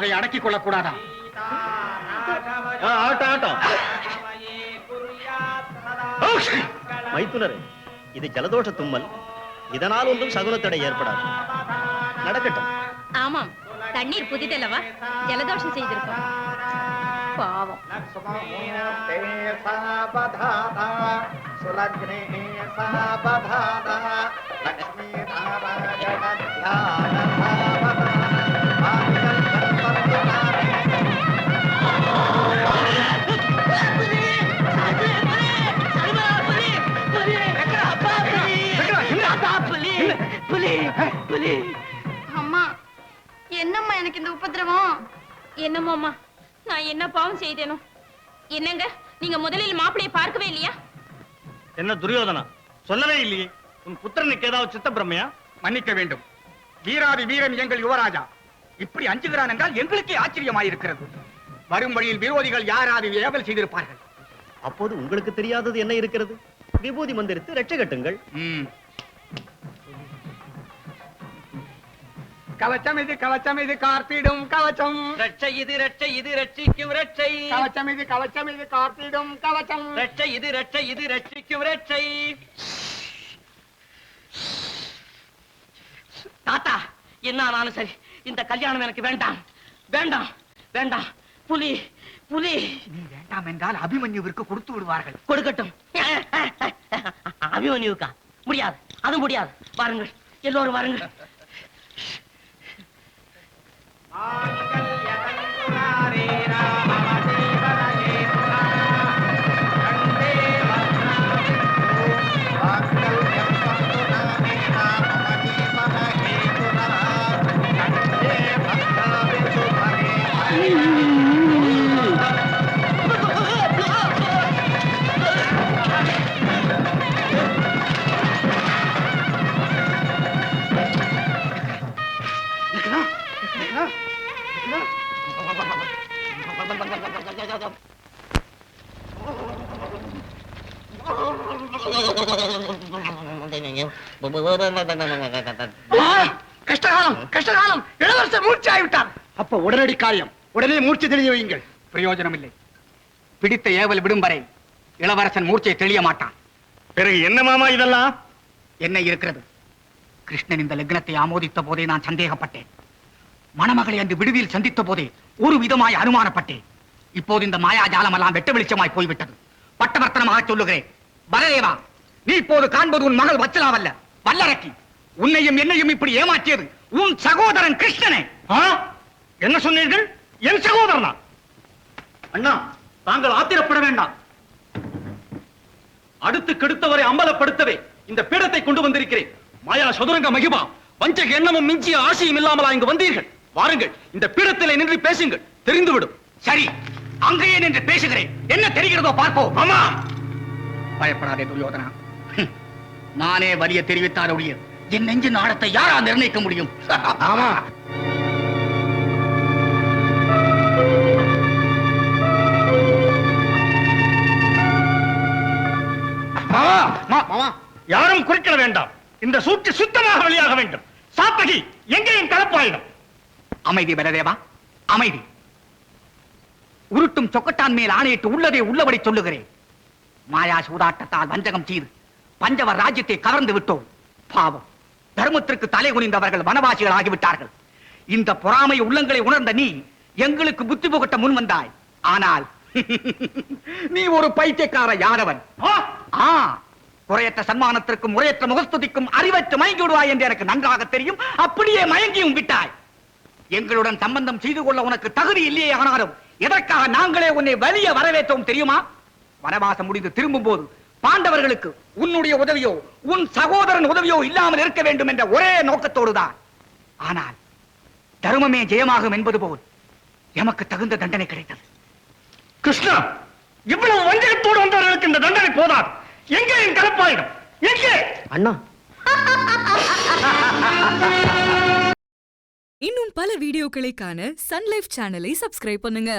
அதை அடக்கிக் கொள்ளக்கூடாதா? ஆட்டம் மைத்துனரே, இது ஜலதோஷ தும்மல். இதனால் ஒன்றும் சகுனத்தடை ஏற்படாது. நடக்கட்டும். ஆமாம், தண்ணீர் புதிதல்லவா, ஜலதோஷம் செய்திருக்கும். பாவம். அம்மா, என்னம்மா எனக்கு இந்த உபத்திரவம்? என்னமோம்மா, நான் என்ன பாவம் செய்தேனோ? என்னங்க, நீங்க முதலில் மாப்பிளையை பார்க்கவே இல்லையா? என்ன துரியோதனா, சொல்லவே இல்லையே. உன் புத்திரனுக்கு ஏதாவது சித்த பிரமையா? மன்னிக்க வேண்டும். வீராதி வீரன் எங்கள் யுவராஜா இப்படி அஞ்சுகிறான் என்றால் எங்களுக்கே ஆச்சரியமாயிருக்கிறது. வரும் வழியில் விரோதிகள் யாராவது ஏவல் செய்திருப்பார்கள். அப்போது உங்களுக்கு தெரியாதது என்ன இருக்கிறது? விபூதி மந்திரித்து ரட்சை கட்டுங்கள். கவச்சம் இது கவச்சம் இது கார்த்திடும் கவச்சம். ரட்சை இது ரட்சை இது ரட்சிக்கும் ரட்சை. கவச்சம் இது கார்த்திடும் கவச்சம். ரட்சை இது ரட்சிக்கும் ரட்சை. தாத்தா, என்ன ஆனாலும் சரி, இந்த கல்யாணம் எனக்கு வேண்டாம் வேண்டாம் வேண்டாம். புலி புலி. நீ வேண்டாம் என்றால் அபிமன்யுவிற்கு கொடுத்து விடுவார்கள். கொடுக்கட்டும். அபிமன்யுக்கா? முடியாது, அது முடியாது. வாருங்கள், எல்லோரும் வாருங்கள். கஷ்டகாலம் கஷ்டகாலம். இளவரசர் மூர்ச்சி ஆகிவிட்டார். அப்ப உடனடி காரியம், உடனே மூர்ச்சி தெளிய வையுங்கள். பிரயோஜனம் இல்லை. பிடித்த ஏவல் விடும் வரை இளவரசன் மூர்ச்சை தெளிய மாட்டான். பிறகு என்ன மாமா இதெல்லாம்? என்ன இருக்கிறது? கிருஷ்ணன் இந்த லக்னத்தை ஆமோதித்த போதே நான் சந்தேகப்பட்டேன். மணமகளை அன்று விடுதியில் சந்தித்த போதே ஒரு விதமாய் அனுமானப்பட்டேன். இப்போது இந்த மாயாஜாலம் எல்லாம் வெட்ட வெளிச்சமாய் போய்விட்டது. பட்டவர்த்தனமாக சொல்லுகிறேன், பலதேவா, நீ இப்போது காண்பது உன் மகள் வச்சலாவல்ல, வல்லரக்கி. உன்னையும் என்னையும் இப்படி ஏமாற்றியது உன் சகோதரன் கிருஷ்ணனே. என்ன சொன்னீர்கள்? என் சகோதரனா? அண்ணா, தாங்கள் ஆத்திரப்பட வேண்டாம். அடுத்து கெடுத்தவரை அம்பலப்படுத்தவே இந்த பீடத்தை கொண்டு வந்திருக்கிறேன். மாயா சதுரங்க மகிமா, வஞ்சக எண்ணமும் மிஞ்சிய ஆசையும் இல்லாமலா இங்கு வந்தீர்கள்? வாருங்கள், இந்த பீடத்திலே நின்று பேசுங்கள், தெரிந்துவிடும். சரி, அங்கேயே நின்று பேசுகிறேன். என்ன தெரிகிறதோ பார்ப்போம். ஆமா, பயப்படாதே துரியோதனா. நானே வலிய தெரிவித்தாருடைய என் நெஞ்சின் ஆழத்தை யாரா நிர்ணயிக்க முடியும்? ஆமா. யாரும் குறிக்கிட வேண்டாம். இந்த சூழ்ச்சி சுத்தமாக வெளியாக வேண்டும். சாத்தகி, எங்கேயும் கலப்பாயிடும். அமைதி பலதேவா, அமைதி. உருட்டும் சொக்கட்டான் மேல் ஆணையிட்டு உள்ளதை உள்ளபடி சொல்லுகிறேன். மாயா சூதாட்டத்தால் வஞ்சகம் செய்து பஞ்சவர் ராஜ்யத்தை கவர்ந்து விட்டோம். பாவம், தர்மத்திற்கு தலை குனிந்தவர்கள் வனவாசிகள் ஆகிவிட்டார்கள். இந்த பொறாமை உள்ளங்களை உணர்ந்த நீ எங்களுக்கு புத்தி புகட்ட முன் வந்தாய். ஆனால் நீ ஒரு பைத்தியக்கார யாதவன். குறையற்ற சன்மானத்திற்கும் முறையற்ற முகஸ்துதிக்கும் அறிவற்று மயங்கி விடுவாய் என்று எனக்கு நன்றாக தெரியும். அப்படியே மயங்கியும் விட்டாய். எங்களுடன் சம்பந்தம் செய்து கொள்ள உனக்கு தகுதி இல்லையே. ஆனாலும் எதற்காக நாங்களே உன்னை வலிய வரவேற்றோம் தெரியுமா? வனவாசம் முடிந்து திரும்பும் போது பாண்டவர்களுக்கு உன்னுடைய உதவியோ உன் சகோதரன் உதவியோ இல்லாமல் இருக்க வேண்டும் என்ற ஒரே நோக்கத்தோடுதான். ஆனால் தர்மமே ஜெயமாகும் என்பது போல் எமக்கு தகுந்த தண்டனை கிடைத்தது. கிருஷ்ணா, இவ்வளவு வஞ்சகத்தோடு வந்தவர்களுக்கு இந்த தண்டனை போதாது. எங்கே என் கலப்பாயிடும்? எங்கே? அண்ணா, இன்னும் பல வீடியோக்களை காண சன் லைஃப் சேனலை சப்ஸ்கிரைப் பண்ணுங்க.